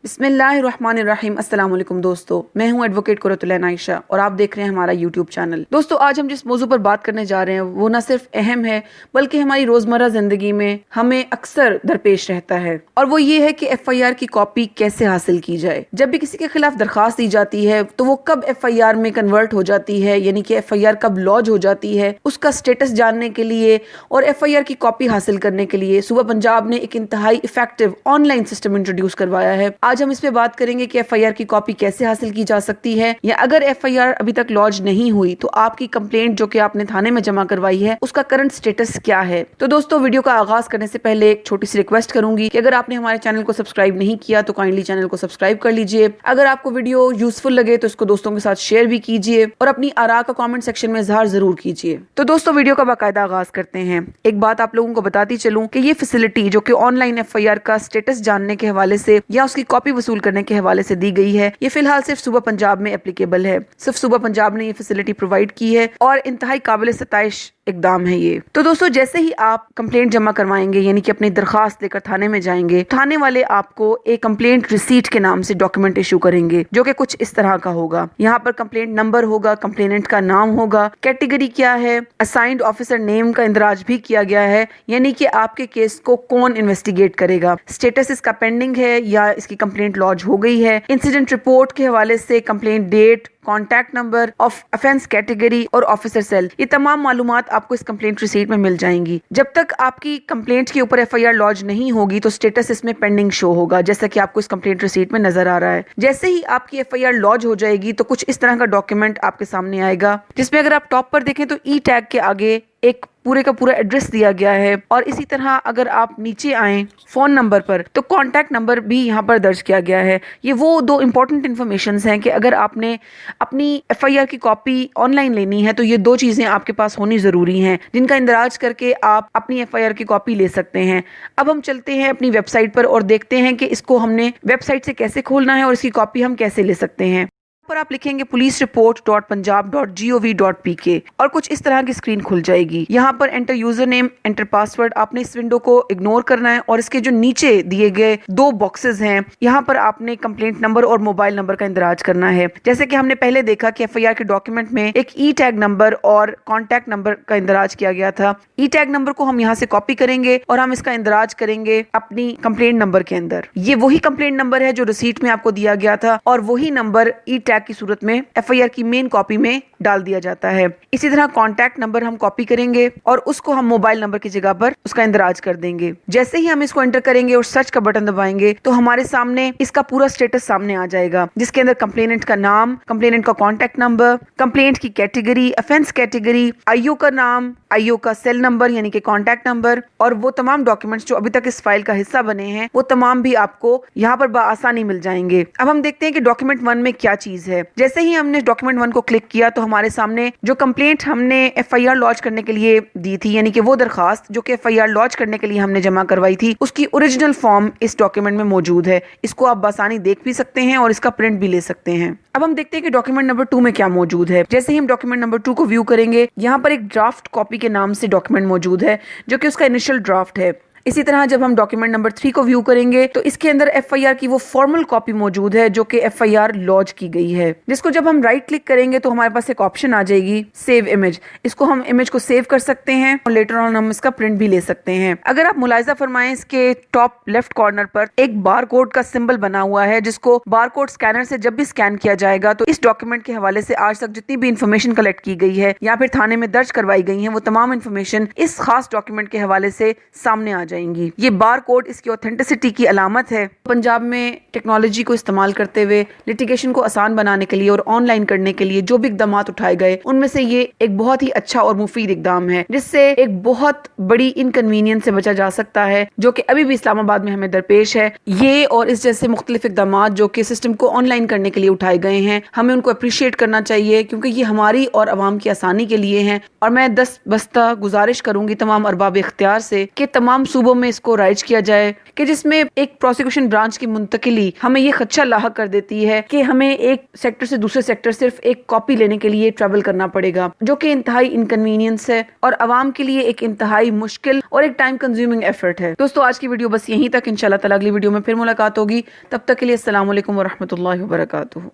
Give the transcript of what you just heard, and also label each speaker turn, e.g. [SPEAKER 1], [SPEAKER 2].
[SPEAKER 1] बिस्मिल्लाहिर्रहमानिर्रहीम। अस्सलाम वालेकुम दोस्तों, मैं हूं एडवोकेट कुरतुल्लाह आयशा और आप देख रहे हैं हमारा यूट्यूब चैनल। दोस्तों, आज हम जिस मौजू पर बात करने जा रहे हैं वो न सिर्फ अहम है बल्कि हमारी रोजमर्रा जिंदगी में हमें अक्सर दरपेश रहता है, और वो ये है कि FIR की कॉपी कैसे हासिल की जाए। जब भी किसी के खिलाफ दरखास्त दी जाती है तो वो कब FIR में कन्वर्ट हो जाती है, यानी कि FIR कब लॉज हो जाती है, उसका स्टेटस जानने के लिए और FIR की कॉपी हासिल करने के लिए सूबा पंजाब ने एक इंतहाई इफेक्टिव ऑनलाइन सिस्टम इंट्रोड्यूस करवाया है। आज हम इस पे बात करेंगे कि FIR की कॉपी कैसे हासिल की जा सकती है, या अगर FIR अभी तक लॉन्च नहीं हुई तो आपकी कंप्लेंट जो कि आपने थाने में जमा करवाई है उसका करंट स्टेटस क्या है। तो दोस्तों, वीडियो का आगाज करने से पहले एक छोटी सी रिक्वेस्ट करूंगी कि अगर आपने हमारे चैनल को सब्सक्राइब नहीं किया तो काइंडली चैनल को सब्सक्राइब कर लीजिए। अगर आपको वीडियो यूजफुल लगे तो इसको दोस्तों के साथ शेयर भी कीजिए और अपनी आरा का कमेंट सेक्शन में इजहार जरूर कीजिए। तो दोस्तों, वीडियो का बाकायदा आगाज करते हैं। एक बात आप लोगों को बताती चलूं कि ये फैसिलिटी जो कि ऑनलाइन FIR का स्टेटस जानने के हवाले से या उसकी कॉपी वसूल करने के हवाले से दी गई है, ये फिलहाल सिर्फ सूबा पंजाब में एप्लीकेबल है। सिर्फ सूबा पंजाब ने ये फैसिलिटी प्रोवाइड की है और इंतहाई काबिल सताइश इकदाम है ये। तो दोस्तों, जैसे ही आप कंप्लेंट जमा करवाएंगे, यानी कि अपनी दरखास्त लेकर थाने में जाएंगे, थाने वाले आपको एक कंप्लेंट रिसीट के नाम से डॉक्यूमेंट इशू करेंगे जो कि कुछ इस तरह का होगा। यहाँ पर कंप्लेंट नंबर होगा, कंप्लेनेंट का नाम होगा, कैटेगरी क्या है, असाइंड ऑफिसर नेम का इंदराज भी किया गया है, यानी कि आपके केस को कौन इन्वेस्टिगेट करेगा, स्टेटस इसका पेंडिंग है या इसकी कंप्लेंट लॉन्च हो गई है, इंसिडेंट रिपोर्ट के हवाले से complaint date, contact number, of offence category और ऑफिसर सेल, ये तमाम मालूमात आपको इस कंप्लेंट रिसीट में मिल जाएंगी। जब तक आपकी कंप्लेंट के ऊपर FIR लॉन्च नहीं होगी तो स्टेटस इसमें पेंडिंग शो होगा, जैसा कि आपको इस कंप्लेंट रिसीट में नजर आ रहा है। जैसे ही आपकी FIR लॉन्च हो जाएगी तो कुछ इस तरह का डॉक्यूमेंट आपके सामने आएगा, जिसमें अगर आप टॉप पर देखें तो ई टैग के आगे एक पूरे का पूरा एड्रेस दिया गया है, और इसी तरह अगर आप नीचे आए फोन नंबर पर तो कॉन्टैक्ट नंबर भी यहाँ पर दर्ज किया गया है। ये वो दो इंपॉर्टेंट इन्फॉर्मेशन हैं कि अगर आपने अपनी FIR की कॉपी ऑनलाइन लेनी है तो ये दो चीजें आपके पास होनी जरूरी हैं, जिनका इंदराज करके आप अपनी FIR की कॉपी ले सकते हैं। अब हम चलते हैं अपनी वेबसाइट पर और देखते हैं कि इसको हमने वेबसाइट से कैसे खोलना है और इसकी कॉपी हम कैसे ले सकते हैं। पर आप लिखेंगे policereport.punjab.gov.pk और कुछ इस तरह की स्क्रीन खुल जाएगी। यहाँ पर enter user name, enter password, आपने इस विंडो को इग्नोर करना है और इसके जो नीचे दिए गए दो बॉक्सेस हैं, यहाँ पर आपने कंप्लेंट नंबर और मोबाइल नंबर का इंदराज करना है। जैसे कि हमने पहले देखा कि FIR के डॉक्यूमेंट में एक ई टैग नंबर और कॉन्टैक्ट नंबर का इंदराज किया गया था। ई टैग नंबर को हम यहाँ से कॉपी करेंगे और हम इसका इंदराज करेंगे अपनी कंप्लेंट नंबर के अंदर। ये वही कंप्लेंट नंबर है जो रिसीट में आपको दिया गया था और वही नंबर ई टैग की सूरत में FIR की मेन कॉपी में डाल दिया जाता है। इसी तरह कॉन्टैक्ट नंबर हम कॉपी करेंगे और उसको हम मोबाइल नंबर की जगह पर उसका इंदराज कर देंगे। जैसे ही हम इसको एंटर करेंगे और सर्च का बटन दबाएंगे तो हमारे सामने इसका पूरा स्टेटस सामने आ जाएगा, जिसके अंदर कंप्लेनेंट का नाम, कंप्लेनेंट का कॉन्टैक्ट नंबर, कंप्लेंट की कैटेगरी, ऑफेंस कैटेगरी, IO का नाम, IO का सेल नंबर यानी कि कॉन्टैक्ट नंबर, और वो तमाम डॉक्यूमेंट्स जो अभी तक इस फाइल का हिस्सा बने हैं वो तमाम भी आपको यहाँ पर बआसानी मिल जाएंगे। अब हम देखते हैं कि डॉक्यूमेंट 1 में क्या चीज है। जैसे ही हमने डॉक्यूमेंट 1 को क्लिक किया तो हमारे सामने जो कंप्लेंट हमने FIR लॉन्च करने के लिए दी थी, यानी कि वो दरखास्त जो कि FIR लॉन्च करने के लिए हमने जमा करवाई थी, उसकी ओरिजिनल फॉर्म इस डॉक्यूमेंट में मौजूद है। इसको आप बआसानी देख भी सकते हैं और इसका प्रिंट भी ले सकते हैं। अब हम देखते हैं कि डॉक्यूमेंट नंबर 2 में क्या मौजूद है। जैसे ही हम डॉक्यूमेंट नंबर 2 को व्यू करेंगे, यहाँ पर एक ड्राफ्ट कॉपी के नाम से डॉक्यूमेंट मौजूद है जो कि उसका इनिशियल ड्राफ्ट है। इसी तरह जब हम डॉक्यूमेंट नंबर 3 को व्यू करेंगे तो इसके अंदर FIR की वो फॉर्मल कॉपी मौजूद है जो कि FIR लॉन्च की गई है, जिसको जब हम राइट क्लिक करेंगे तो हमारे पास एक ऑप्शन आ जाएगी सेव इमेज। इसको हम इमेज को सेव कर सकते हैं और लेटर ऑन हम इसका प्रिंट भी ले सकते हैं। अगर आप मुलाहिजा फरमाएं, इसके टॉप लेफ्ट कॉर्नर पर एक बार कोड का सिंबल बना हुआ है, जिसको बार कोड स्कैनर से जब भी स्कैन किया जाएगा तो इस डॉक्यूमेंट के हवाले से आज तक जितनी भी इंफॉर्मेशन कलेक्ट की गई है या फिर थाने में दर्ज करवाई गई है वो तमाम इंफॉर्मेशन इस खास डॉक्यूमेंट के हवाले से सामने आ जाएंगी। ये बार कोड इसकी ऑथेंटिसिटी की अलामत है। पंजाब में टेक्नोलॉजी को इस्तेमाल करते हुए लिटिगेशन को आसान बनाने के लिए और ऑनलाइन करने के लिए जो भी इकदाम उठाए गए उनमें से ये एक बहुत ही अच्छा और मुफीद इकदाम है, जिससे एक बहुत बड़ी इनकन्वीनियंस से बचा जा सकता है जो कि अभी भी इस्लामाबाद में हमें दरपेश है। ये और इस जैसे मुख्तलिफ इकदाम जो कि सिस्टम को ऑनलाइन करने के लिए उठाए गए हैं, हमें उनको अप्रिशिएट करना चाहिए क्योंकि ये हमारी और अवाम की आसानी के लिए हैं। और मैं दस्त बस्ता गुजारिश करूंगी तमाम अरबाब इख्तियार से कि तमाम सूबा صوبوں میں اس کو رائج کیا جائے کہ جس میں ایک پروسیکیوشن برانچ کی منتقلی ہمیں یہ خدشہ لاحق کر دیتی ہے کہ ہمیں ایک سیکٹر سے دوسرے سیکٹر صرف ایک کاپی لینے کے لیے ٹریول کرنا پڑے گا، جو کہ انتہائی انکنوینئنس ہے اور عوام کے لیے ایک انتہائی مشکل اور ایک ٹائم کنزیومنگ ایفرٹ ہے۔ دوستو آج کی ویڈیو بس یہیں تک، انشاءاللہ تعالی اگلی ویڈیو میں پھر ملاقات ہوگی، تب تک کے لیے السلام علیکم ورحمۃ اللہ وبرکاتہ۔